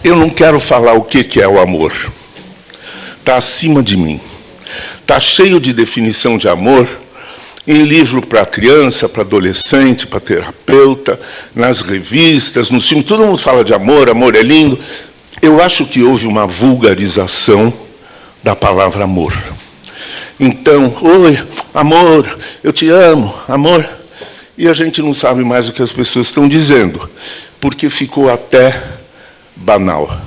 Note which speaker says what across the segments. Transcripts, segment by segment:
Speaker 1: Eu não quero falar o que é o amor. Está acima de mim. Está cheio de definição de amor em livro para criança, para adolescente, para terapeuta, nas revistas, nos filmes. Todo mundo fala de amor, amor é lindo. Eu acho que houve uma vulgarização da palavra amor. Então, oi, amor, eu te amo, amor. E a gente não sabe mais o que as pessoas estão dizendo, porque ficou até banal.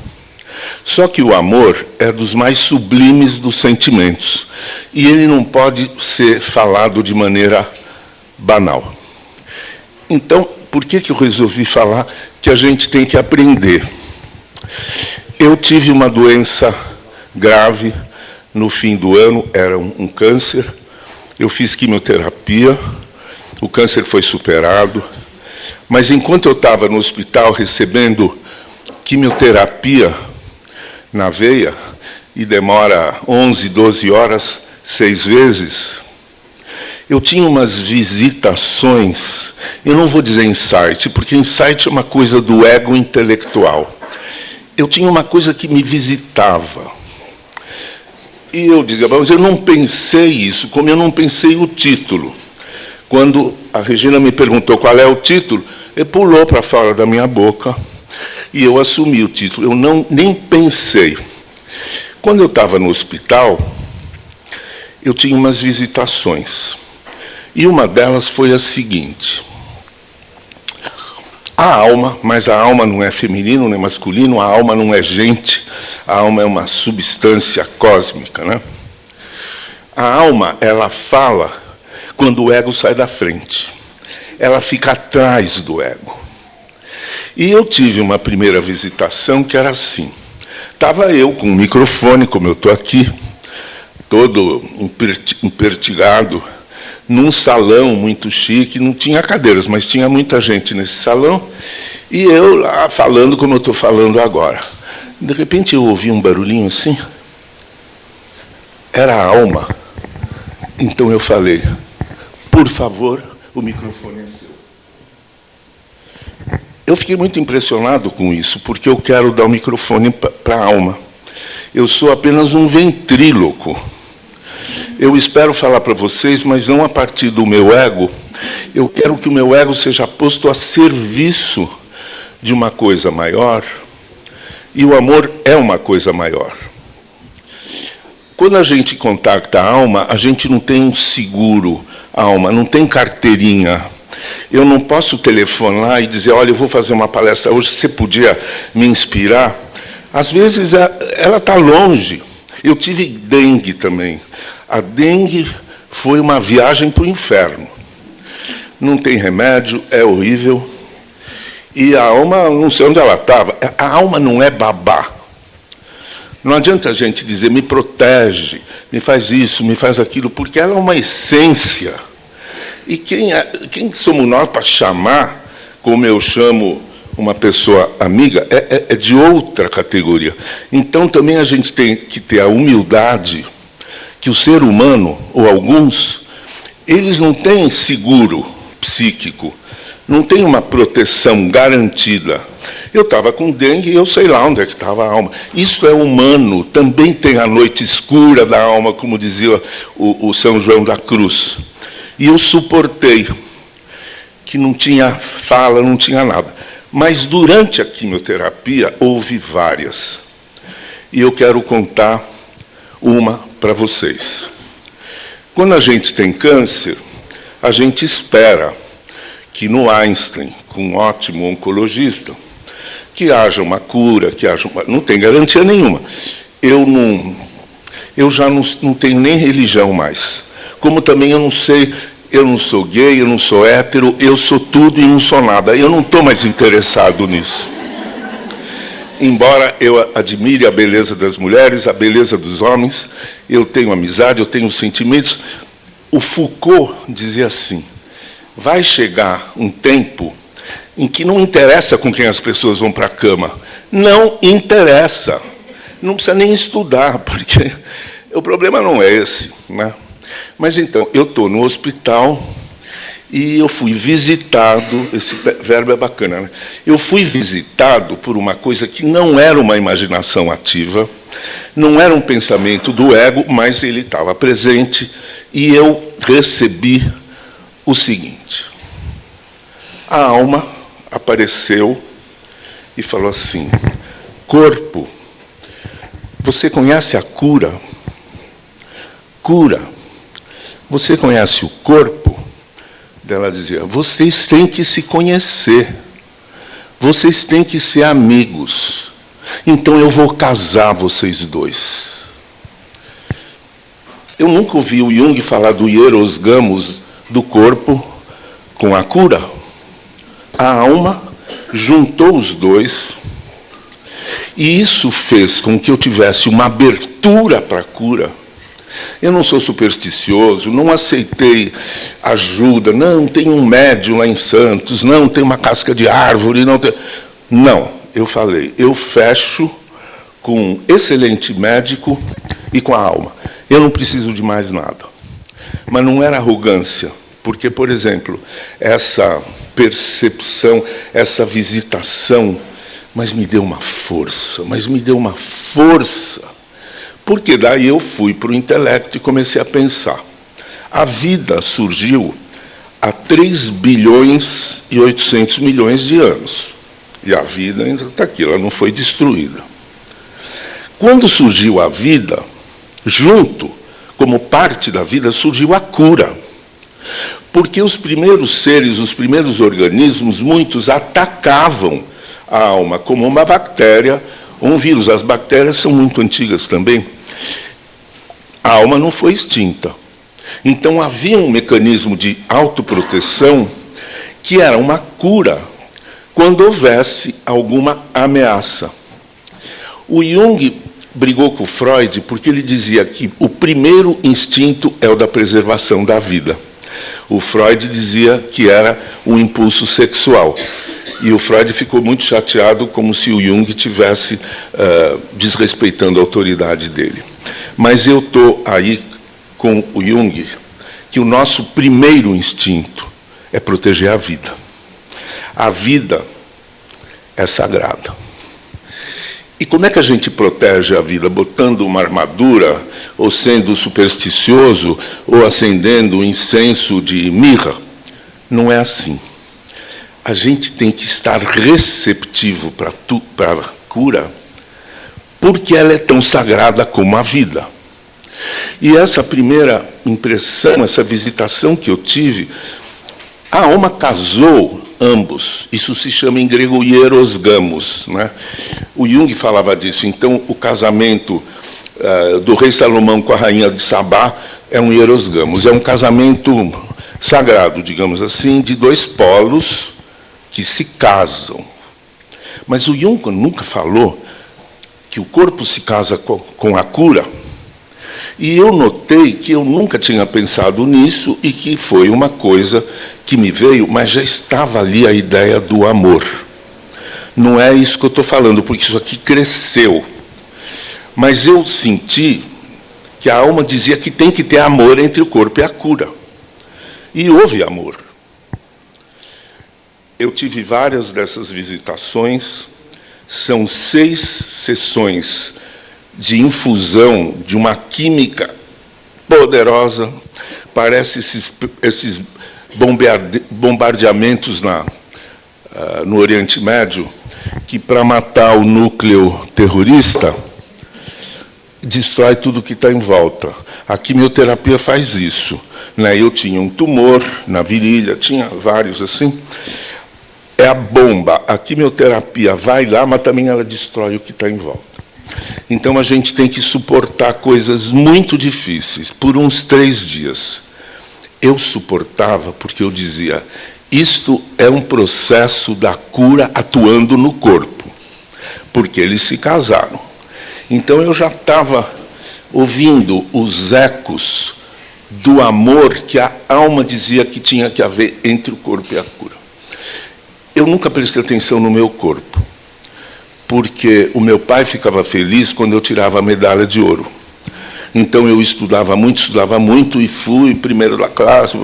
Speaker 1: Só que o amor é dos mais sublimes dos sentimentos, e ele não pode ser falado de maneira banal. Então, por que eu resolvi falar que a gente tem que aprender? Eu tive uma doença grave no fim do ano, era um câncer. Eu fiz quimioterapia, o câncer foi superado, mas enquanto eu estava no hospital recebendo quimioterapia na veia, e demora 11, 12 horas, 6 vezes, eu tinha umas visitações, eu não vou dizer insight, porque insight é uma coisa do ego intelectual. Eu tinha uma coisa que me visitava. E eu dizia, mas eu não pensei isso, como eu não pensei o título. Quando a Regina me perguntou qual é o título, ele pulou para fora da minha boca e eu assumi o título. Eu nem pensei. Quando eu estava no hospital, eu tinha umas visitações. E uma delas foi a seguinte. A alma, mas a alma não é feminino nem masculino, a alma não é gente, a alma é uma substância cósmica, né? A alma, ela fala quando o ego sai da frente. Ela fica atrás do ego. E eu tive uma primeira visitação que era assim. Estava eu com um microfone, como eu estou aqui, todo empertigado, num salão muito chique, não tinha cadeiras, mas tinha muita gente nesse salão, e eu lá falando como eu estou falando agora. De repente eu ouvi um barulhinho assim, era a alma. Então eu falei, por favor, o microfone é seu. Eu fiquei muito impressionado com isso, porque eu quero dar o microfone para a alma. Eu sou apenas um ventríloco. Eu espero falar para vocês, mas não a partir do meu ego. Eu quero que o meu ego seja posto a serviço de uma coisa maior, e o amor é uma coisa maior. Quando a gente contacta a alma, a gente não tem um seguro alma, não tem carteirinha. Eu não posso telefonar e dizer, olha, eu vou fazer uma palestra hoje, você podia me inspirar? Às vezes ela está longe. Eu tive dengue também. A dengue foi uma viagem para o inferno. Não tem remédio, é horrível. E a alma, não sei onde ela estava. A alma não é babá. Não adianta a gente dizer, me protege, me faz isso, me faz aquilo, porque ela é uma essência. E quem somos nós para chamar, como eu chamo uma pessoa amiga, é de outra categoria. Então, também a gente tem que ter a humildade que o ser humano, ou alguns, eles não têm seguro psíquico, não têm uma proteção garantida. Eu estava com dengue e eu sei lá onde é que estava a alma. Isso é humano, também tem a noite escura da alma, como dizia o São João da Cruz. E eu suportei, que não tinha fala, não tinha nada. Mas, durante a quimioterapia, houve várias. E eu quero contar uma para vocês. Quando a gente tem câncer, a gente espera que no Einstein, com um ótimo oncologista, que haja uma cura, que haja uma... Não tem garantia nenhuma. Eu já não tenho nem religião mais. Como também eu não sei, eu não sou gay, eu não sou hétero, eu sou tudo e não sou nada. Eu não estou mais interessado nisso. Embora eu admire a beleza das mulheres, a beleza dos homens, eu tenho amizade, eu tenho sentimentos. O Foucault dizia assim, vai chegar um tempo em que não interessa com quem as pessoas vão para a cama. Não interessa. Não precisa nem estudar, porque o problema não é esse, né? Mas, então, eu estou no hospital e eu fui visitado, esse verbo é bacana, né? Eu fui visitado por uma coisa que não era uma imaginação ativa, não era um pensamento do ego, mas ele estava presente, e eu recebi o seguinte: a alma apareceu e falou assim: corpo, você conhece a cura? Cura, você conhece o corpo? Ela dizia: vocês têm que se conhecer, vocês têm que ser amigos, então eu vou casar vocês dois. Eu nunca ouvi o Jung falar do hieros gamos, do corpo com a cura. A alma juntou os dois, e isso fez com que eu tivesse uma abertura para a cura. Eu não sou supersticioso, não aceitei ajuda, não, tem um médium lá em Santos, não, tem uma casca de árvore, não tem... Não, eu falei, eu fecho com um excelente médico e com a alma. Eu não preciso de mais nada. Mas não era arrogância, porque, por exemplo, essa percepção, essa visitação, mas me deu uma força, porque daí eu fui para o intelecto e comecei a pensar. A vida surgiu há 3 bilhões e 800 milhões de anos. E a vida ainda está aqui, ela não foi destruída. Quando surgiu a vida, junto, como parte da vida, surgiu a cura. Porque os primeiros seres, os primeiros organismos, muitos atacavam a alma como uma bactéria, um vírus. As bactérias são muito antigas também. A alma não foi extinta. Então, havia um mecanismo de autoproteção que era uma cura quando houvesse alguma ameaça. O Jung brigou com o Freud porque ele dizia que o primeiro instinto é o da preservação da vida. O Freud dizia que era um impulso sexual. E o Freud ficou muito chateado, como se o Jung estivesse desrespeitando a autoridade dele. Mas eu estou aí com o Jung, que o nosso primeiro instinto é proteger a vida. A vida é sagrada. E como é que a gente protege a vida? Botando uma armadura, ou sendo supersticioso, ou acendendo incenso de mirra? Não é assim. A gente tem que estar receptivo para a cura, porque ela é tão sagrada como a vida. E essa primeira impressão, essa visitação que eu tive, a alma casou ambos. Isso se chama em grego hieros gamos, né? O Jung falava disso. Então, o casamento do rei Salomão com a rainha de Sabá é um hieros gamos. É um casamento sagrado, digamos assim, de 2 polos que se casam. Mas o Jung nunca falou que o corpo se casa com a cura. E eu notei que eu nunca tinha pensado nisso e que foi uma coisa que me veio, mas já estava ali a ideia do amor. Não é isso que eu estou falando, porque isso aqui cresceu. Mas eu senti que a alma dizia que tem que ter amor entre o corpo e a cura. E houve amor. Eu tive várias dessas visitações, são 6 sessões de infusão de uma química poderosa, parece esses bombardeamentos no Oriente Médio, que para matar o núcleo terrorista, destrói tudo que está em volta. A quimioterapia faz isso, né? Eu tinha um tumor na virilha, tinha vários assim. É a bomba, a quimioterapia vai lá, mas também ela destrói o que está em volta. Então, a gente tem que suportar coisas muito difíceis por uns 3 dias. Eu suportava porque eu dizia, isto é um processo da cura atuando no corpo, porque eles se casaram. Então, eu já estava ouvindo os ecos do amor que a alma dizia que tinha que haver entre o corpo e a cura. Eu nunca prestei atenção no meu corpo, porque o meu pai ficava feliz quando eu tirava a medalha de ouro. Então, eu estudava muito, e fui primeiro da classe,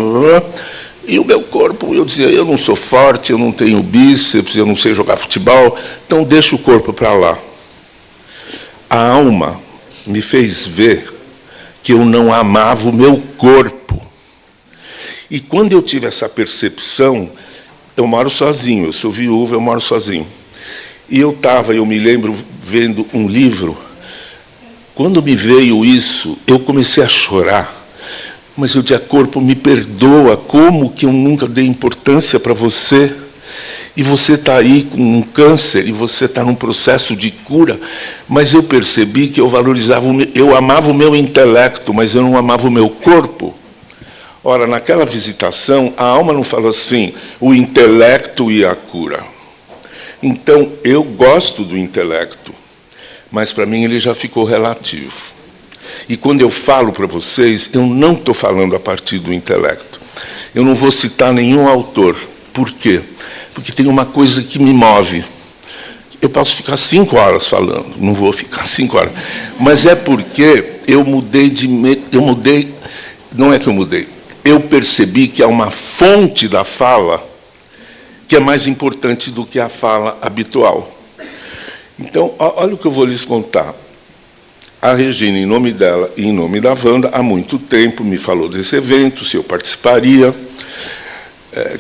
Speaker 1: E o meu corpo, eu dizia, eu não sou forte, eu não tenho bíceps, eu não sei jogar futebol, então deixa o corpo para lá. A alma me fez ver que eu não amava o meu corpo. E quando eu tive essa percepção, eu moro sozinho, eu sou viúva, eu moro sozinho. E eu me lembro, vendo um livro. Quando me veio isso, eu comecei a chorar. Mas eu dizia, corpo, me perdoa, como que eu nunca dei importância para você? E você está aí com um câncer, e você está num processo de cura. Mas eu percebi que eu valorizava, eu amava o meu intelecto, mas eu não amava o meu corpo. Ora, naquela visitação, a alma não falou assim, o intelecto e a cura. Então, eu gosto do intelecto, mas para mim ele já ficou relativo. E quando eu falo para vocês, eu não estou falando a partir do intelecto. Eu não vou citar nenhum autor. Por quê? Porque tem uma coisa que me move. Eu posso ficar 5 horas falando, não vou ficar 5 horas. Mas é porque eu mudei, não é que eu mudei. Eu percebi que há uma fonte da fala que é mais importante do que a fala habitual. Então, olha o que eu vou lhes contar. A Regina, em nome dela e em nome da Wanda, há muito tempo me falou desse evento, se eu participaria.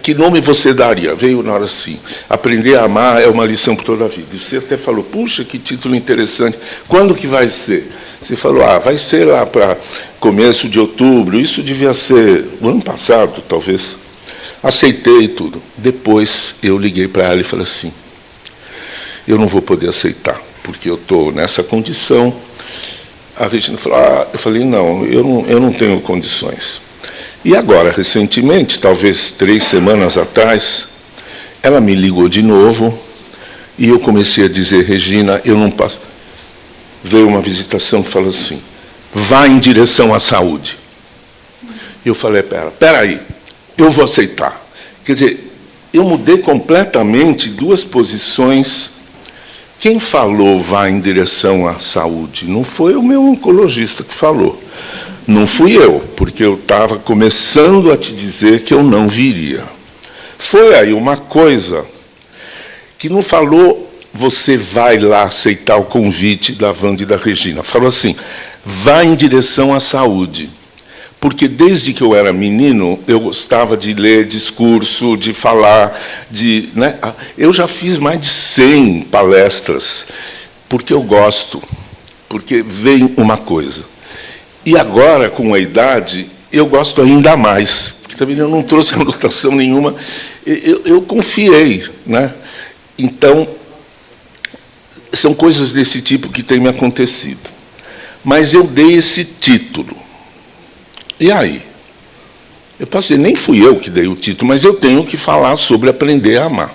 Speaker 1: Que nome você daria? Veio na hora assim. Aprender a amar é uma lição por toda a vida. E você até falou, puxa, que título interessante. Quando que vai ser? Você falou, vai ser lá para começo de outubro. Isso devia ser o ano passado, talvez. Aceitei tudo. Depois eu liguei para ela e falei assim, eu não vou poder aceitar, porque eu estou nessa condição. A Regina falou, eu falei, não, eu não tenho condições. E agora, recentemente, talvez 3 semanas atrás, ela me ligou de novo e eu comecei a dizer, Regina, eu não passo. Veio uma visitação que falou assim, vá em direção à saúde. Eu falei para ela, espera aí, eu vou aceitar. Quer dizer, eu mudei completamente 2 posições. Quem falou vá em direção à saúde? Não foi o meu oncologista que falou. Não fui eu, porque eu estava começando a te dizer que eu não viria. Foi aí uma coisa que não falou, você vai lá aceitar o convite da Wanda e da Regina. Falou assim, vá em direção à saúde. Porque desde que eu era menino, eu gostava de ler discurso, de falar, né? Eu já fiz mais de 100 palestras, porque eu gosto, porque vem uma coisa. E agora, com a idade, eu gosto ainda mais, porque também eu não trouxe anotação nenhuma, eu confiei, né? Então, são coisas desse tipo que têm me acontecido. Mas eu dei esse título. E aí? Eu posso dizer, nem fui eu que dei o título, mas eu tenho que falar sobre aprender a amar.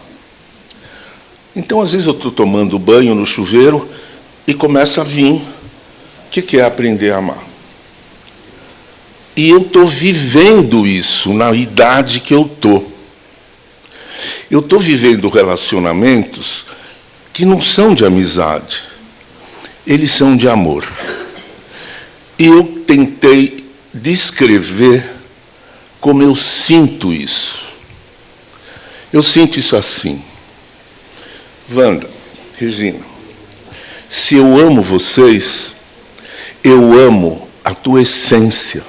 Speaker 1: Então, às vezes, eu estou tomando banho no chuveiro e começa a vir o que é aprender a amar. E eu estou vivendo isso na idade que eu estou. Eu estou vivendo relacionamentos que não são de amizade, eles são de amor. E eu tentei descrever como eu sinto isso. Eu sinto isso assim. Wanda, Regina, se eu amo vocês, eu amo a tua essência.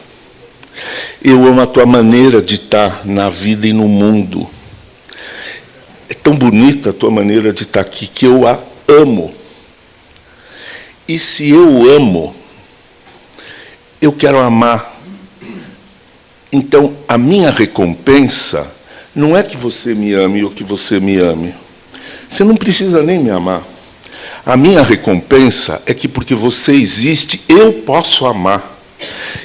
Speaker 1: Eu amo a tua maneira de estar na vida e no mundo. É tão bonita a tua maneira de estar aqui que eu a amo. E se eu amo, eu quero amar. Então, a minha recompensa não é que você me ame ou que você me ame. Você não precisa nem me amar. A minha recompensa é que, porque você existe, eu posso amar.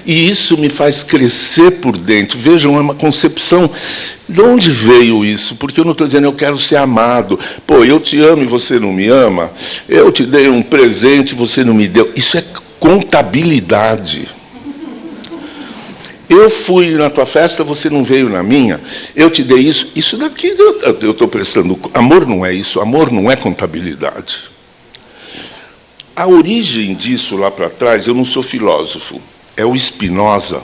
Speaker 1: E isso me faz crescer por dentro. Vejam, é uma concepção. De onde veio isso? Porque eu não estou dizendo, eu quero ser amado. Pô, eu te amo e você não me ama. Eu te dei um presente e você não me deu. Isso é contabilidade. Eu fui na tua festa, você não veio na minha. Eu te dei isso. Isso daqui eu estou prestando. Amor não é isso. Amor não é contabilidade. A origem disso lá para trás, eu não sou filósofo. É o Spinoza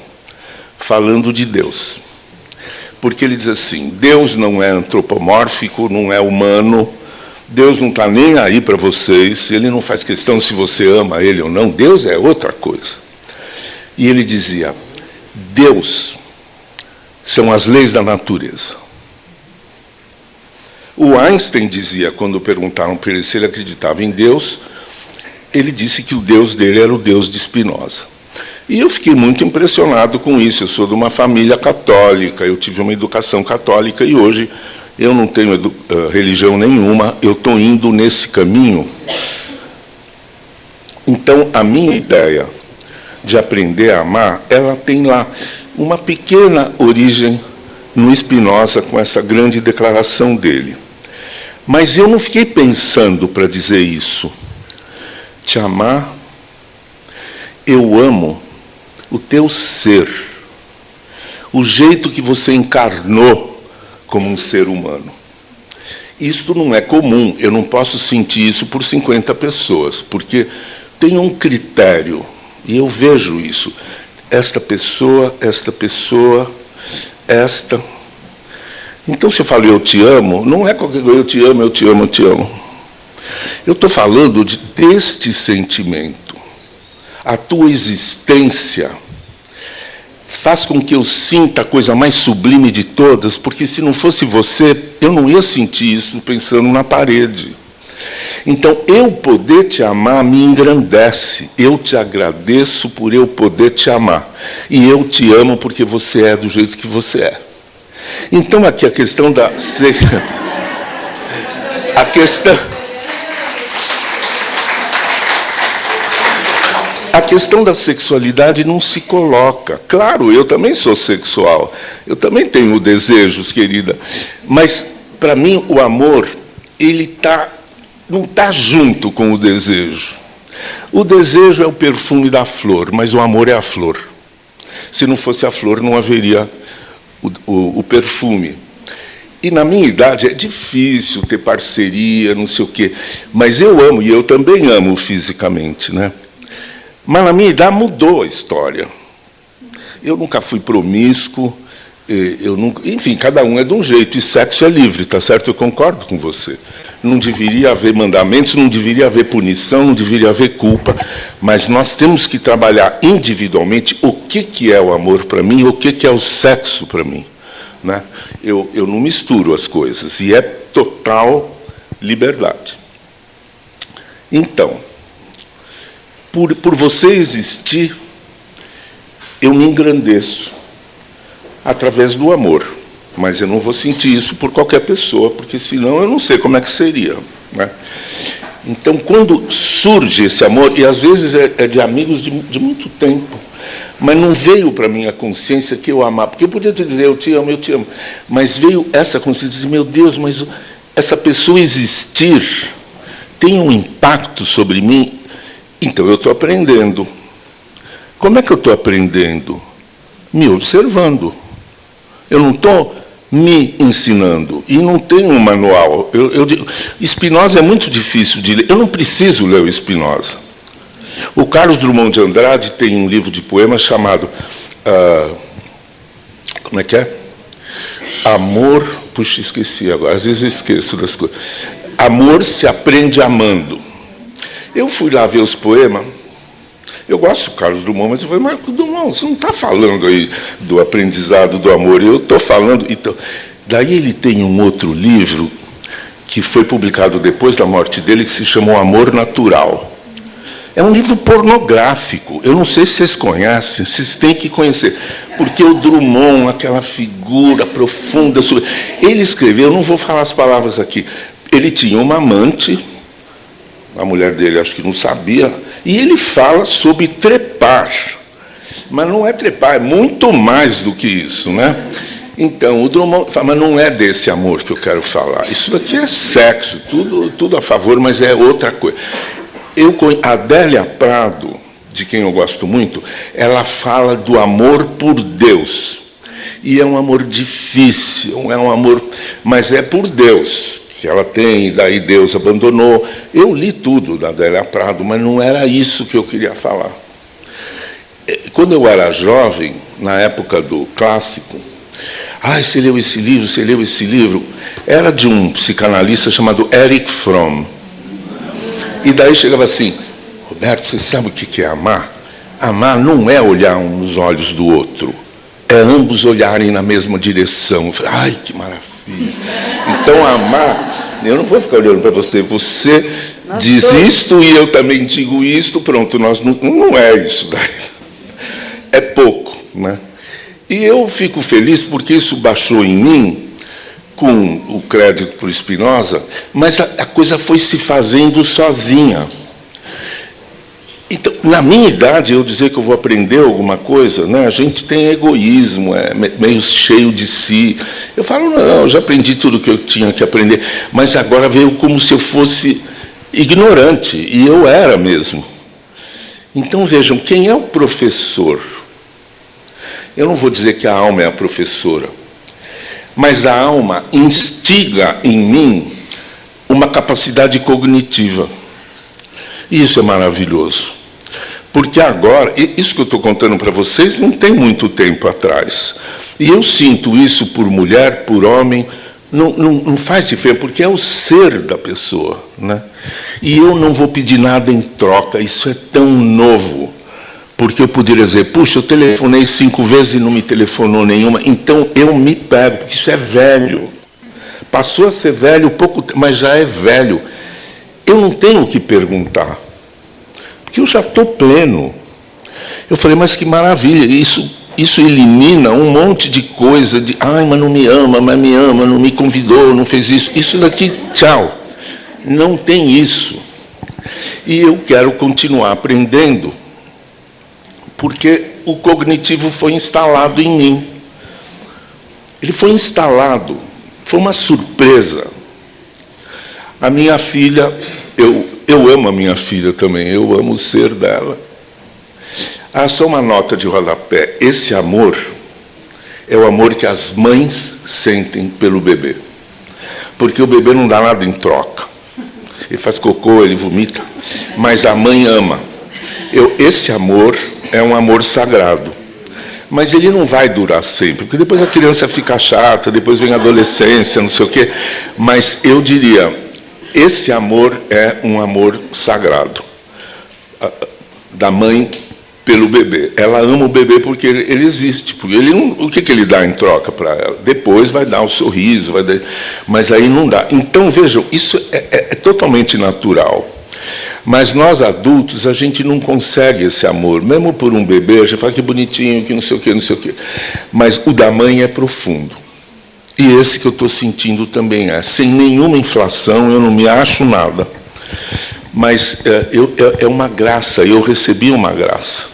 Speaker 1: falando de Deus. porque ele diz assim, Deus não é antropomórfico, não é humano, Deus não está nem aí para vocês, ele não faz questão se você ama ele ou não, Deus é outra coisa. E ele dizia, Deus são as leis da natureza. O Einstein dizia, quando perguntaram para ele se ele acreditava em Deus, ele disse que o Deus dele era o Deus de Spinoza. E eu fiquei muito impressionado com isso. Eu sou de uma família católica, eu tive uma educação católica e hoje eu não tenho religião nenhuma, eu estou indo nesse caminho. Então, a minha ideia de aprender a amar, ela tem lá uma pequena origem no Spinoza, com essa grande declaração dele. Mas eu não fiquei pensando para dizer isso. Te amar, eu amo o teu ser, o jeito que você encarnou como um ser humano. Isso não é comum, eu não posso sentir isso por 50 pessoas, porque tem um critério, e eu vejo isso. Esta pessoa, esta. Então, se eu falo eu te amo, não é qualquer coisa, eu te amo, eu te amo, eu te amo. Eu estou falando deste sentimento. A tua existência faz com que eu sinta a coisa mais sublime de todas, porque se não fosse você, eu não ia sentir isso pensando na parede. Então, eu poder te amar me engrandece. Eu te agradeço por eu poder te amar. E eu te amo porque você é do jeito que você é. Então, aqui a questão da... A questão da sexualidade não se coloca. Claro, eu também sou sexual. Eu também tenho desejos, querida. Mas, para mim, o amor, ele não está junto com o desejo. O desejo é o perfume da flor, mas o amor é a flor. Se não fosse a flor, não haveria o perfume. E, na minha idade, é difícil ter parceria, não sei o quê. Mas eu amo, e eu também amo fisicamente, né? Mas, na minha idade, mudou a história. Eu nunca fui promíscuo, enfim, cada um é de um jeito, e sexo é livre, tá certo? Eu concordo com você. Não deveria haver mandamentos, não deveria haver punição, não deveria haver culpa, mas nós temos que trabalhar individualmente o que é o amor para mim, o que é o sexo para mim. Né? Eu não misturo as coisas, e é total liberdade. Então, por você existir, eu me engrandeço através do amor. Mas eu não vou sentir isso por qualquer pessoa, porque senão eu não sei como é que seria. Né? Então, quando surge esse amor, e às vezes é de amigos de muito tempo, mas não veio para mim a consciência que eu amava, porque eu podia te dizer, eu te amo, mas veio essa consciência de dizer, meu Deus, mas essa pessoa existir tem um impacto sobre mim. Então, eu estou aprendendo. Como é que eu estou aprendendo? Me observando. Eu não estou me ensinando. E não tenho um manual. Spinoza é muito difícil de ler. Eu não preciso ler o Spinoza. O Carlos Drummond de Andrade tem um livro de poemas chamado... como é que é? Amor... Puxa, esqueci agora. Às vezes eu esqueço das coisas. Amor se aprende amando. Eu fui lá ver os poemas. Eu gosto do Carlos Drummond, mas eu falei, Marco Drummond, você não está falando aí do aprendizado do amor, eu estou falando... Então, daí ele tem um outro livro, que foi publicado depois da morte dele, que se chama O Amor Natural. É um livro pornográfico, eu não sei se vocês conhecem, vocês têm que conhecer, porque o Drummond, aquela figura profunda... Ele escreveu, eu não vou falar as palavras aqui, ele tinha uma amante, a mulher dele acho que não sabia, e ele fala sobre trepar. Mas não é trepar, é muito mais do que isso. Né? Então, o Drummond fala, mas não é desse amor que eu quero falar. Isso daqui é sexo, tudo a favor, mas é outra coisa. A Adélia Prado, de quem eu gosto muito, ela fala do amor por Deus. E é um amor difícil, é um amor, mas é por Deus que ela tem, e daí Deus abandonou. Eu li tudo da Adélia Prado, mas não era isso que eu queria falar. Quando eu era jovem, na época do clássico, Ah, você leu esse livro, você leu esse livro. Era de um psicanalista chamado Erich Fromm. E daí chegava assim, Roberto, você sabe o que é amar? Amar não é olhar um nos olhos do outro, é ambos olharem na mesma direção. Eu falei, ai, que maravilha. Então, amar, eu não vou ficar olhando para você, você diz isto e eu também digo isto, pronto, nós não é isso daí. É pouco, né? E eu fico feliz porque isso baixou em mim, com o crédito por Spinoza, mas a coisa foi se fazendo sozinha. Então, na minha idade, eu dizer que eu vou aprender alguma coisa, né? A gente tem egoísmo, é meio cheio de si. Eu falo, não, eu já aprendi tudo que eu tinha que aprender, mas agora veio como se eu fosse ignorante, e eu era mesmo. Então, vejam, quem é o professor? Eu não vou dizer que a alma é a professora, mas a alma instiga em mim uma capacidade cognitiva. E isso é maravilhoso. Porque agora, isso que eu estou contando para vocês não tem muito tempo atrás. E eu sinto isso por mulher, por homem, não faz diferença, porque é o ser da pessoa, né? E eu não vou pedir nada em troca, isso é tão novo. Porque eu poderia dizer, puxa, eu telefonei 5 vezes e não me telefonou nenhuma, então eu me pego, porque isso é velho. Passou a ser velho pouco tempo, mas já é velho. Eu não tenho o que perguntar, porque eu já estou pleno. Eu falei, mas que maravilha, isso elimina um monte de coisa, de, ai, mas não me ama, mas me ama, não me convidou, não fez isso. Isso daqui, tchau. Não tem isso. E eu quero continuar aprendendo, porque o cognitivo foi instalado em mim. Ele foi instalado, foi uma surpresa. A minha filha, eu amo a minha filha também, eu amo o ser dela. Ah, só uma nota de rodapé. Esse amor é o amor que as mães sentem pelo bebê. Porque o bebê não dá nada em troca. Ele faz cocô, ele vomita, mas a mãe ama. Esse amor é um amor sagrado. Mas ele não vai durar sempre, porque depois a criança fica chata, depois vem a adolescência, não sei o quê. Mas eu diria, esse amor é um amor sagrado. Da mãe pelo bebê. Ela ama o bebê porque ele existe. Porque o que ele dá em troca para ela? Depois vai dar um sorriso, mas aí não dá. Então, vejam, isso é totalmente natural. Mas nós, adultos, a gente não consegue esse amor. Mesmo por um bebê, a gente fala que bonitinho, que não sei o quê, não sei o quê. Mas o da mãe é profundo. E esse que eu estou sentindo também é. Sem nenhuma inflação, eu não me acho nada. Mas é uma graça, eu recebi uma graça.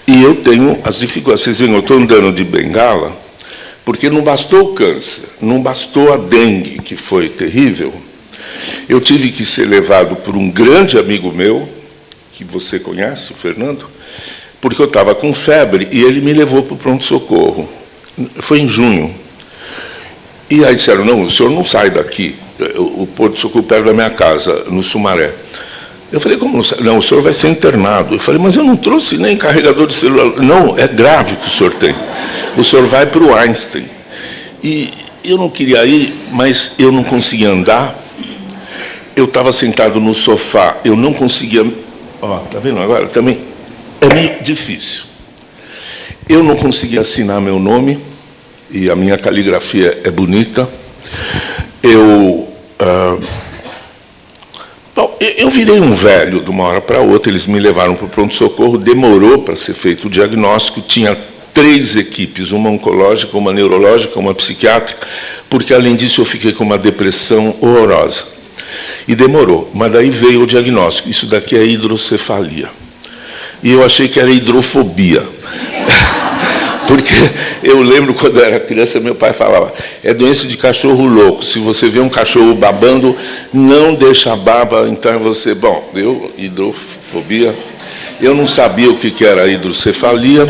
Speaker 1: E eu tenho as dificuldades. Vocês viram, eu estou andando de bengala, porque não bastou o câncer, não bastou a dengue, que foi terrível. Eu tive que ser levado por um grande amigo meu, que você conhece, o Fernando, porque eu estava com febre, e ele me levou para o pronto-socorro. Foi em junho. E aí disseram, não, o senhor não sai daqui, o pronto-socorro perto da minha casa, no Sumaré. Eu falei, como não sai? Não, o senhor vai ser internado. Eu falei, mas eu não trouxe nem carregador de celular. Não, é grave que o senhor tem. O senhor vai para o Einstein. E eu não queria ir, mas eu não conseguia andar. Eu estava sentado no sofá, eu não conseguia... Ó, tá vendo agora? Também é meio difícil. Eu não conseguia assinar meu nome, e a minha caligrafia é bonita. Eu virei um velho de uma hora para outra, eles me levaram para o pronto-socorro, demorou para ser feito o diagnóstico, tinha 3 equipes, uma oncológica, uma neurológica, uma psiquiátrica, porque, além disso, eu fiquei com uma depressão horrorosa. E demorou, mas daí veio o diagnóstico, isso daqui é hidrocefalia. E eu achei que era hidrofobia. Porque eu lembro, quando eu era criança, meu pai falava, é doença de cachorro louco. Se você vê um cachorro babando, não deixa a baba entrar em você. Bom, hidrofobia. Eu não sabia o que era hidrocefalia.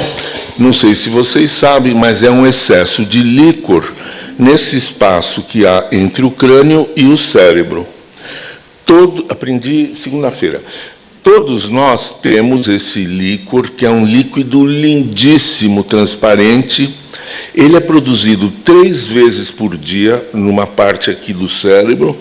Speaker 1: Não sei se vocês sabem, mas é um excesso de líquor nesse espaço que há entre o crânio e o cérebro. Aprendi segunda-feira. Todos nós temos esse líquor, que é um líquido lindíssimo, transparente, Ele é produzido 3 vezes por dia, numa parte aqui do cérebro,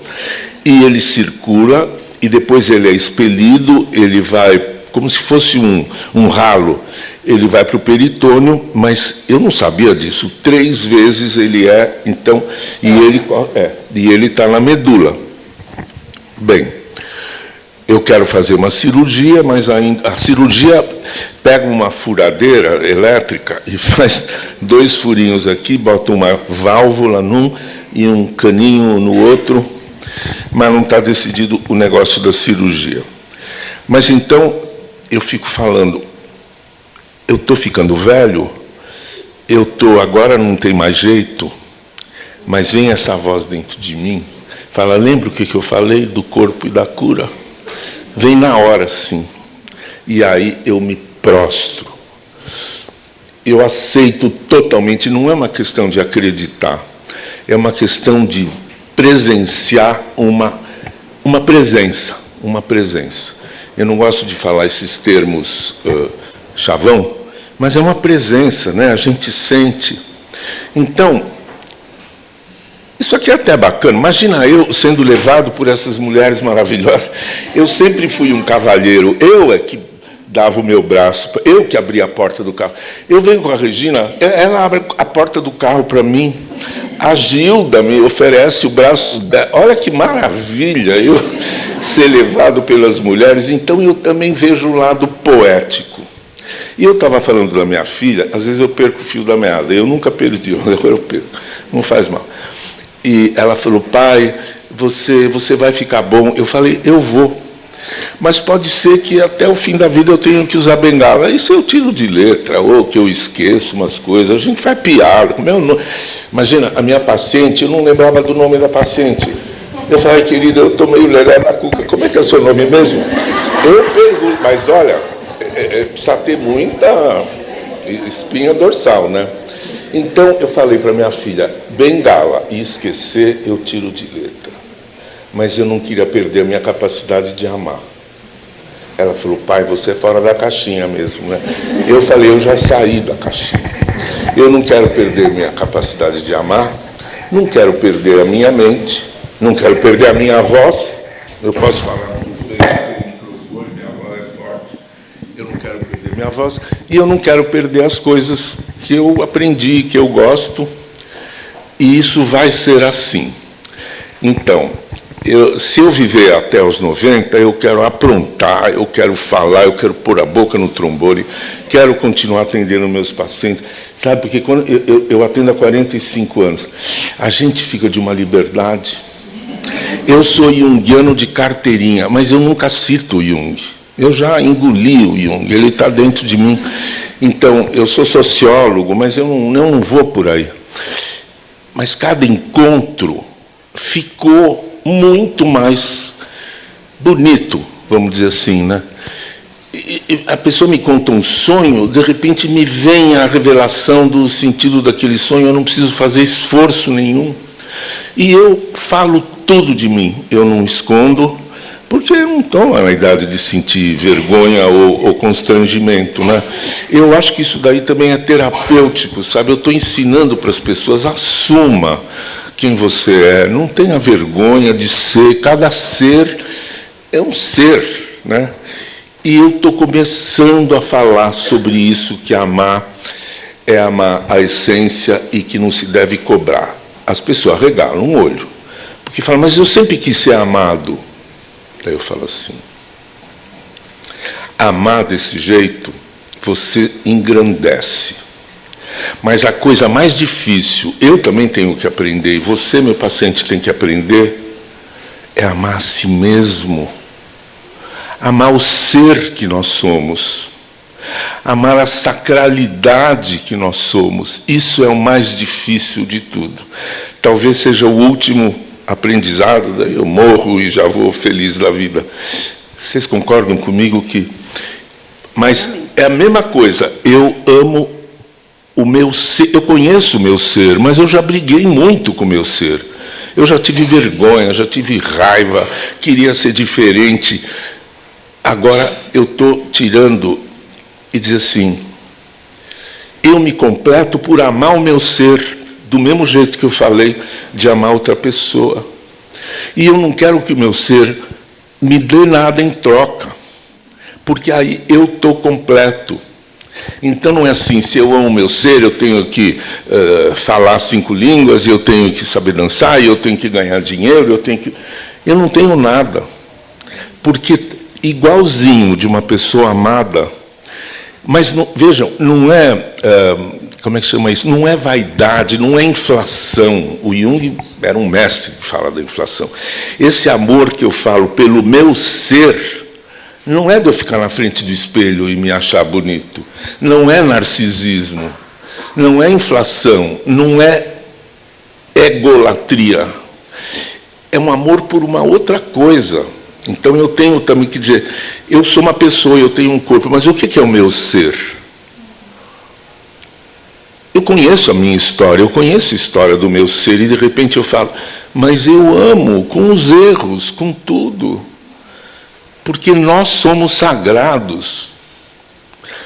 Speaker 1: e ele circula, e depois ele é expelido, ele vai, como se fosse um ralo, ele vai para o peritônio, mas eu não sabia disso. 3 vezes ele então, e ele está na medula. Bem, eu quero fazer uma cirurgia, mas a cirurgia pega uma furadeira elétrica e faz 2 furinhos aqui, bota uma válvula num e um caninho no outro, mas não está decidido o negócio da cirurgia. Mas então, eu fico falando, eu estou ficando velho, agora não tem mais jeito, mas vem essa voz dentro de mim, fala, lembra o que eu falei do corpo e da cura? Vem na hora, sim. E aí eu me prostro. Eu aceito totalmente, não é uma questão de acreditar, é uma questão de presenciar uma presença. Eu não gosto de falar esses termos chavão, mas é uma presença, né? A gente sente. Então, isso aqui é até bacana. Imagina eu sendo levado por essas mulheres maravilhosas. Eu sempre fui um cavalheiro. Eu é que dava o meu braço, eu que abria a porta do carro. Eu venho com a Regina, ela abre a porta do carro para mim. A Gilda me oferece o braço dela. Olha que maravilha eu ser levado pelas mulheres. Então, eu também vejo o lado poético. E eu estava falando da minha filha, às vezes eu perco o fio da meada. Eu nunca perdi, agora eu perco. Não faz mal. E ela falou, pai, você vai ficar bom. Eu falei, eu vou. Mas pode ser que até o fim da vida eu tenha que usar bengala. Isso eu tiro de letra, ou que eu esqueço umas coisas. A gente faz piada. Como é o nome? Imagina, a minha paciente, eu não lembrava do nome da paciente. Eu falei, querida, eu estou meio lelé na cuca. Como é que é o seu nome mesmo? Eu pergunto, mas olha, precisa ter muita espinha dorsal, né? Então, eu falei para minha filha, bengala e esquecer, eu tiro de letra. Mas eu não queria perder a minha capacidade de amar. Ela falou, pai, você é fora da caixinha mesmo, né? Eu falei, eu já saí da caixinha. Eu não quero perder minha capacidade de amar, não quero perder a minha mente, não quero perder a minha voz. Eu posso falar muito bem no microfone, minha voz é forte. Eu não quero perder minha voz e eu não quero perder as coisas que eu aprendi, que eu gosto, e isso vai ser assim. Então, se eu viver até os 90, eu quero aprontar, eu quero falar, eu quero pôr a boca no trombone, quero continuar atendendo meus pacientes. Sabe, porque quando eu atendo há 45 anos, a gente fica de uma liberdade. Eu sou junguiano de carteirinha, mas eu nunca cito o Jung. Eu já engoli o Jung, ele está dentro de mim. Então, eu sou sociólogo, mas eu não vou por aí. Mas cada encontro ficou muito mais bonito, vamos dizer assim, né? E a pessoa me conta um sonho, de repente me vem a revelação do sentido daquele sonho, eu não preciso fazer esforço nenhum. E eu falo tudo de mim, eu não escondo, porque eu não estou na idade de sentir vergonha ou constrangimento, né? Eu acho que isso daí também é terapêutico, sabe? Eu estou ensinando para as pessoas, assuma quem você é, não tenha vergonha de ser, cada ser é um ser, né? E eu estou começando a falar sobre isso, que amar é amar a essência e que não se deve cobrar. As pessoas regalam um olho, porque falam, mas eu sempre quis ser amado. Daí eu falo assim, amar desse jeito, você engrandece. Mas a coisa mais difícil, eu também tenho que aprender, e você, meu paciente, tem que aprender, é amar a si mesmo. Amar o ser que nós somos. Amar a sacralidade que nós somos. Isso é o mais difícil de tudo. Talvez seja o último aprendizado, daí eu morro e já vou feliz da vida. Vocês concordam comigo que... Mas é a mesma coisa, eu amo o meu ser, eu conheço o meu ser, mas eu já briguei muito com o meu ser. Eu já tive vergonha, já tive raiva, queria ser diferente. Agora eu estou tirando e dizer assim, eu me completo por amar o meu ser, do mesmo jeito que eu falei de amar outra pessoa. E eu não quero que o meu ser me dê nada em troca, porque aí eu estou completo. Então, não é assim, se eu amo o meu ser, eu tenho que falar 5 línguas, eu tenho que saber dançar, eu tenho que ganhar dinheiro, eu não tenho nada. Porque, igualzinho de uma pessoa amada, mas, não, vejam, não é... como é que chama isso? Não é vaidade, não é inflação. O Jung era um mestre que fala da inflação. Esse amor que eu falo pelo meu ser, não é de eu ficar na frente do espelho e me achar bonito. Não é narcisismo. Não é inflação. Não é egolatria. É um amor por uma outra coisa. Então, eu tenho também que dizer, eu sou uma pessoa, eu tenho um corpo, mas o que é o meu ser? Eu conheço a minha história, eu conheço a história do meu ser, e de repente eu falo, mas eu amo com os erros, com tudo, porque nós somos sagrados.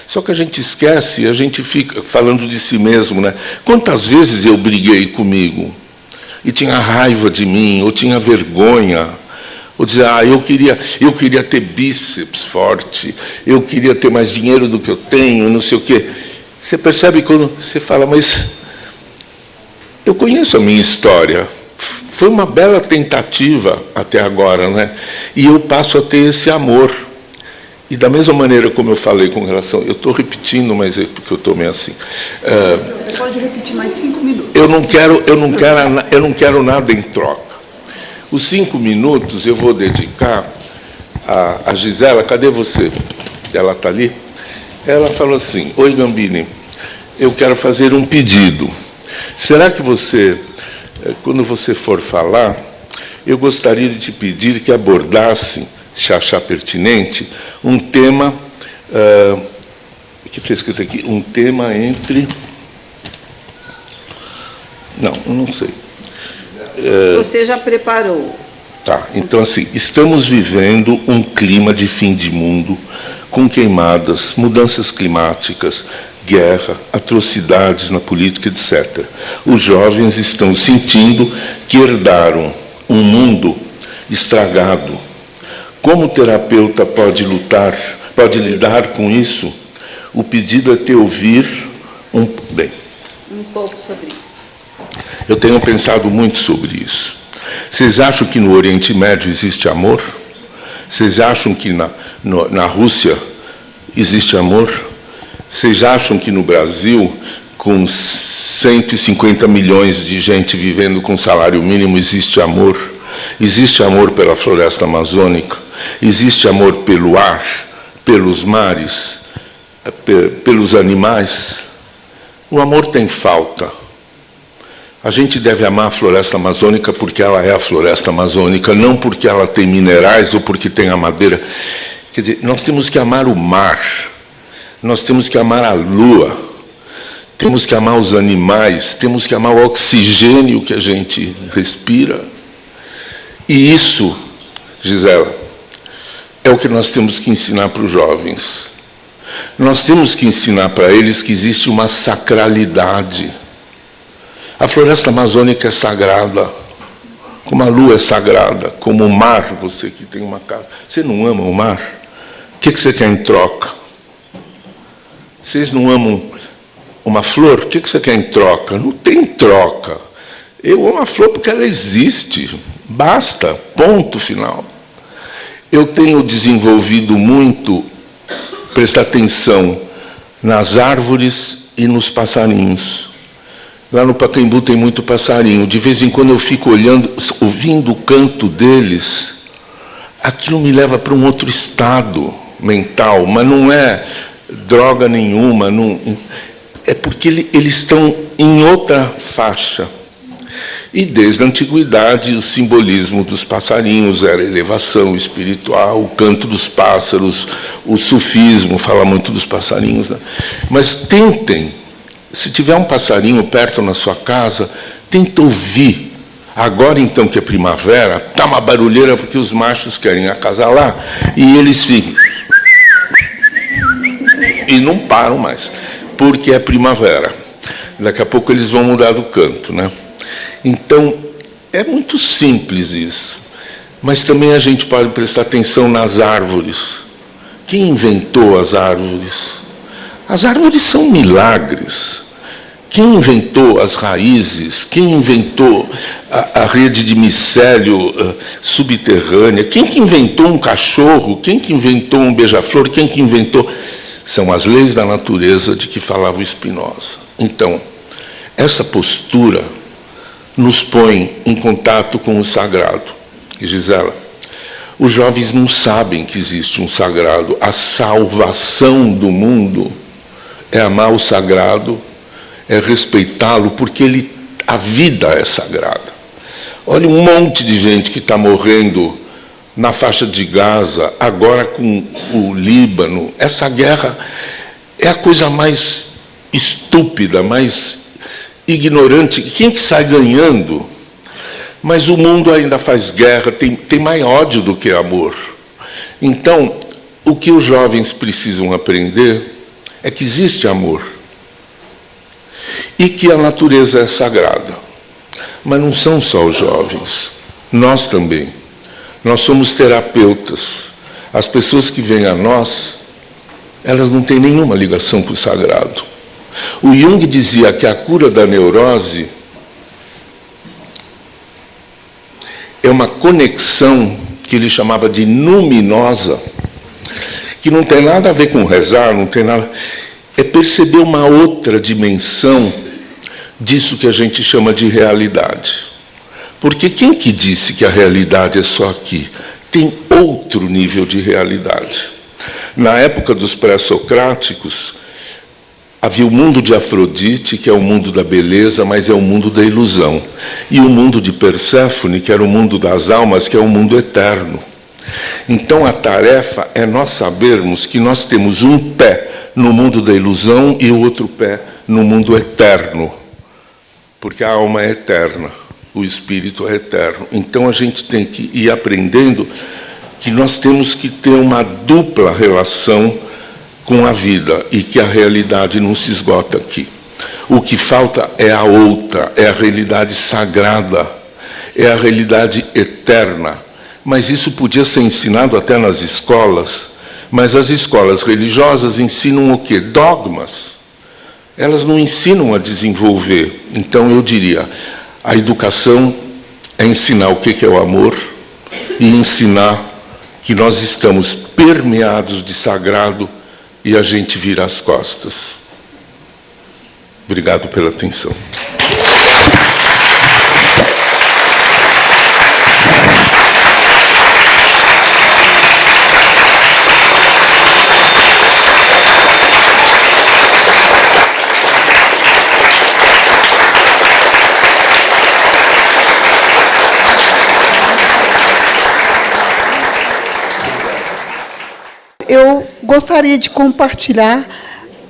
Speaker 1: Só que a gente esquece, a gente fica falando de si mesmo, né? Quantas vezes eu briguei comigo, e tinha raiva de mim, ou tinha vergonha, ou dizer, eu queria ter bíceps forte, eu queria ter mais dinheiro do que eu tenho, não sei o quê. Você percebe quando você fala, mas eu conheço a minha história. Foi uma bela tentativa até agora, né? E eu passo a ter esse amor. E da mesma maneira como eu falei com relação... Eu estou repetindo, mas é porque eu estou meio assim.
Speaker 2: Você pode repetir mais 5 minutos.
Speaker 1: Eu não quero nada em troca. Os 5 minutos eu vou dedicar a Gisela. Cadê você? Ela está ali? Ela falou assim, oi, Gambini, eu quero fazer um pedido. Será que você, quando você for falar, eu gostaria de te pedir que abordasse, se achar pertinente, um tema, o que está escrito aqui? Um tema entre... Não sei.
Speaker 2: Você já preparou.
Speaker 1: Tá, então, assim, estamos vivendo um clima de fim de mundo, com queimadas, mudanças climáticas, guerra, atrocidades na política, etc. Os jovens estão sentindo que herdaram um mundo estragado. Como o terapeuta pode lidar com isso? O pedido é te ouvir um
Speaker 2: pouco sobre isso.
Speaker 1: Eu tenho pensado muito sobre isso. Vocês acham que no Oriente Médio existe amor? Vocês acham que na Rússia existe amor? Vocês acham que no Brasil, com 150 milhões de gente vivendo com salário mínimo, existe amor? Existe amor pela floresta amazônica? Existe amor pelo ar, pelos mares, pelos animais? O amor tem falta. A gente deve amar a floresta amazônica porque ela é a floresta amazônica, não porque ela tem minerais ou porque tem a madeira. Quer dizer, nós temos que amar o mar, nós temos que amar a lua, temos que amar os animais, temos que amar o oxigênio que a gente respira. E isso, Gisela, é o que nós temos que ensinar para os jovens. Nós temos que ensinar para eles que existe uma sacralidade. A floresta amazônica é sagrada, como a lua é sagrada, como o mar, você que tem uma casa. Você não ama o mar? O que você quer em troca? Vocês não amam uma flor? O que você quer em troca? Não tem troca. Eu amo a flor porque ela existe. Basta, ponto final. Eu tenho desenvolvido muito, prestar atenção nas árvores e nos passarinhos. Lá no Pacaembu tem muito passarinho. De vez em quando eu fico olhando, ouvindo o canto deles. Aquilo me leva para um outro estado mental, mas não é droga nenhuma. Não, é porque eles estão em outra faixa. E desde a antiguidade, o simbolismo dos passarinhos era a elevação espiritual, o canto dos pássaros, o sufismo fala muito dos passarinhos, né? Mas tentem, se tiver um passarinho perto na sua casa, tenta ouvir. Agora, então, que é primavera, está uma barulheira porque os machos querem acasalar, e eles ficam... E não param mais. porque é primavera. Daqui a pouco eles vão mudar do canto, né? Então, é muito simples isso. Mas também a gente pode prestar atenção nas árvores. Quem inventou as árvores? As árvores são milagres. Quem inventou as raízes? Quem inventou a rede de micélio subterrânea? Quem que inventou um cachorro? Quem que inventou um beija-flor? Quem que inventou... São as leis da natureza de que falava o Spinoza. Então, essa postura nos põe em contato com o sagrado. E, Gisela, os jovens não sabem que existe um sagrado. A salvação do mundo é amar o sagrado, é respeitá-lo, porque a vida é sagrada. Olha um monte de gente que está morrendo na faixa de Gaza, agora com o Líbano. Essa guerra é a coisa mais estúpida, mais ignorante. Quem que sai ganhando? Mas o mundo ainda faz guerra, tem mais ódio do que amor. Então, o que os jovens precisam aprender é que existe amor e que a natureza é sagrada. Mas não são só os jovens, nós também. Nós somos terapeutas. As pessoas que vêm a nós, elas não têm nenhuma ligação com o sagrado. O Jung dizia que a cura da neurose é uma conexão que ele chamava de luminosa, que não tem nada a ver com rezar, não tem nada... É perceber uma outra dimensão disso que a gente chama de realidade. Porque quem que disse que a realidade é só aqui? Tem outro nível de realidade. Na época dos pré-socráticos, havia o mundo de Afrodite, que é o mundo da beleza, mas é o mundo da ilusão. E o mundo de Perséfone, que era o mundo das almas, que é o mundo eterno. Então, a tarefa é nós sabermos que nós temos um pé no mundo da ilusão e o outro pé no mundo eterno. Porque a alma é eterna, o espírito é eterno. Então, a gente tem que ir aprendendo que nós temos que ter uma dupla relação com a vida e que a realidade não se esgota aqui. O que falta é a outra, é a realidade sagrada, é a realidade eterna. Mas isso podia ser ensinado até nas escolas, mas as escolas religiosas ensinam o quê? Dogmas. Elas não ensinam a desenvolver. Então, eu diria, a educação é ensinar o que é o amor e ensinar que nós estamos permeados de sagrado e a gente vira as costas. Obrigado pela atenção.
Speaker 3: Eu gostaria de compartilhar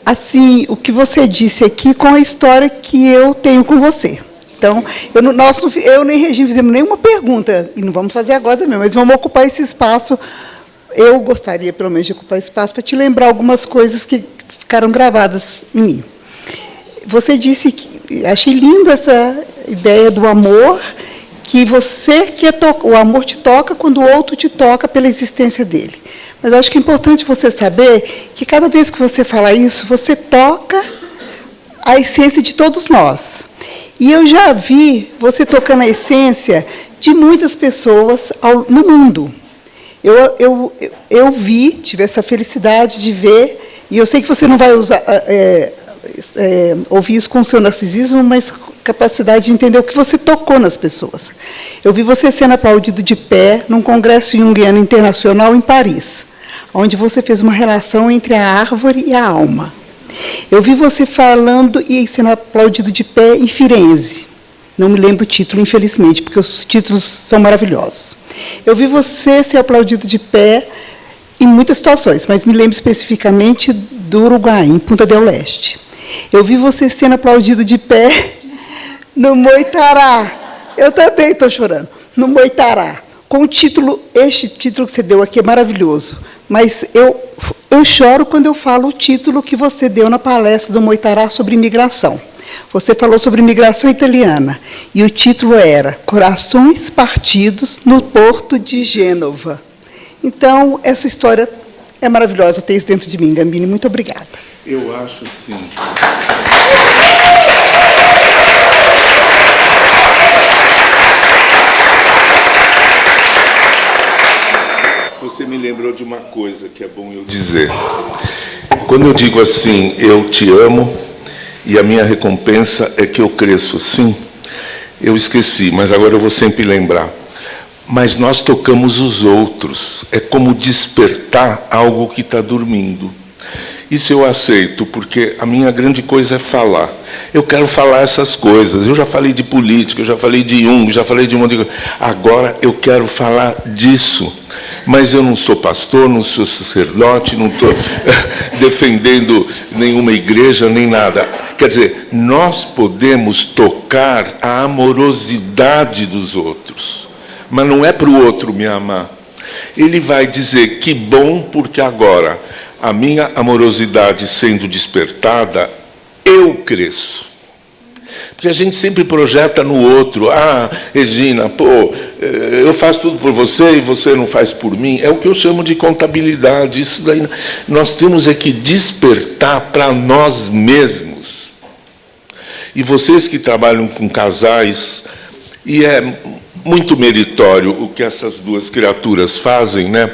Speaker 3: assim o que você disse aqui com a história que eu tenho com você. Então, eu nem Regina fizemos nenhuma pergunta, e não vamos fazer agora também, mas vamos ocupar esse espaço. Eu gostaria, pelo menos, de ocupar esse espaço para te lembrar algumas coisas que ficaram gravadas em mim. Você disse que... Achei lindo essa ideia do amor, que o amor te toca quando o outro te toca pela existência dele. Mas eu acho que é importante você saber que, cada vez que você fala isso, você toca a essência de todos nós. E eu já vi você tocando a essência de muitas pessoas no mundo. Eu tive essa felicidade de ver, e eu sei que você não vai ouvir isso com o seu narcisismo, mas capacidade de entender o que você tocou nas pessoas. Eu vi você sendo aplaudido de pé num congresso junguiano internacional em Paris, onde você fez uma relação entre a árvore e a alma. Eu vi você falando e sendo aplaudido de pé em Firenze. Não me lembro o título, infelizmente, porque os títulos são maravilhosos. Eu vi você ser aplaudido de pé em muitas situações, mas me lembro especificamente do Uruguai, em Punta del Este. Eu vi você sendo aplaudido de pé no Moitará. Eu também estou chorando. No Moitará. Com o título, este título que você deu aqui é maravilhoso. Mas eu eu choro quando eu falo o título que você deu na palestra do Moitará sobre imigração. Você falou sobre imigração italiana, e o título era Corações Partidos no Porto de Gênova. Então, essa história é maravilhosa, eu tenho isso dentro de mim, Gambini. Muito obrigada.
Speaker 1: Eu acho sim. Você me lembrou de uma coisa que é bom eu dizer. Quando eu digo assim, eu te amo, e a minha recompensa é que eu cresço assim, eu esqueci, mas agora eu vou sempre lembrar. Mas nós tocamos os outros. É como despertar algo que está dormindo. Isso eu aceito, porque a minha grande coisa é falar. Eu quero falar essas coisas. Eu já falei de política, eu já falei de Jung, já falei de um monte de coisa. Agora eu quero falar disso. Mas eu não sou pastor, não sou sacerdote, não estou defendendo nenhuma igreja, nem nada. Quer dizer, nós podemos tocar a amorosidade dos outros. Mas não é para o outro me amar. Ele vai dizer, que bom, porque agora, a minha amorosidade sendo despertada, eu cresço. Porque a gente sempre projeta no outro. Ah, Regina, pô, eu faço tudo por você e você não faz por mim. É o que eu chamo de contabilidade. Isso daí nós temos é que despertar para nós mesmos. E vocês que trabalham com casais, e é muito meritório o que essas duas criaturas fazem, né?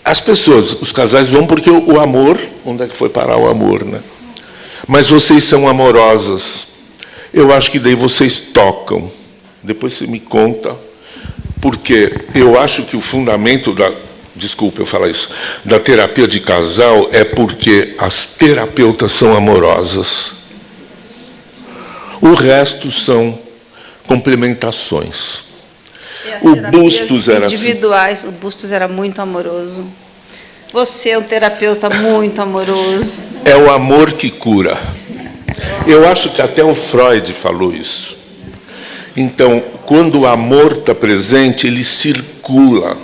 Speaker 1: As pessoas, os casais vão porque o amor, onde é que foi parar o amor, né? Mas vocês são amorosas. Eu acho que daí vocês tocam. Depois você me conta, porque eu acho que o fundamento da, desculpa eu falar isso, da terapia de casal é porque as terapeutas são amorosas. O resto são complementações. O Bustos era
Speaker 2: individuais,
Speaker 1: assim.
Speaker 2: O Bustos era muito amoroso. Você é um terapeuta muito amoroso.
Speaker 1: É o amor que cura. Eu acho que até o Freud falou isso. Então, quando o amor está presente, ele circula.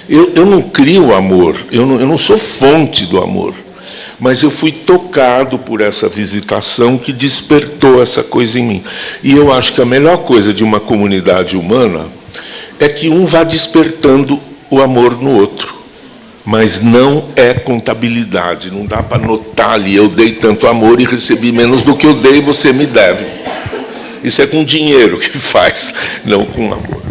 Speaker 1: Eu não crio o amor, eu não sou fonte do amor. Mas eu fui tocado por essa visitação que despertou essa coisa em mim. E eu acho que a melhor coisa de uma comunidade humana é que um vá despertando o amor no outro. Mas não é contabilidade, não dá para anotar ali, eu dei tanto amor e recebi menos do que eu dei, você me deve. Isso é com dinheiro que faz, não com amor.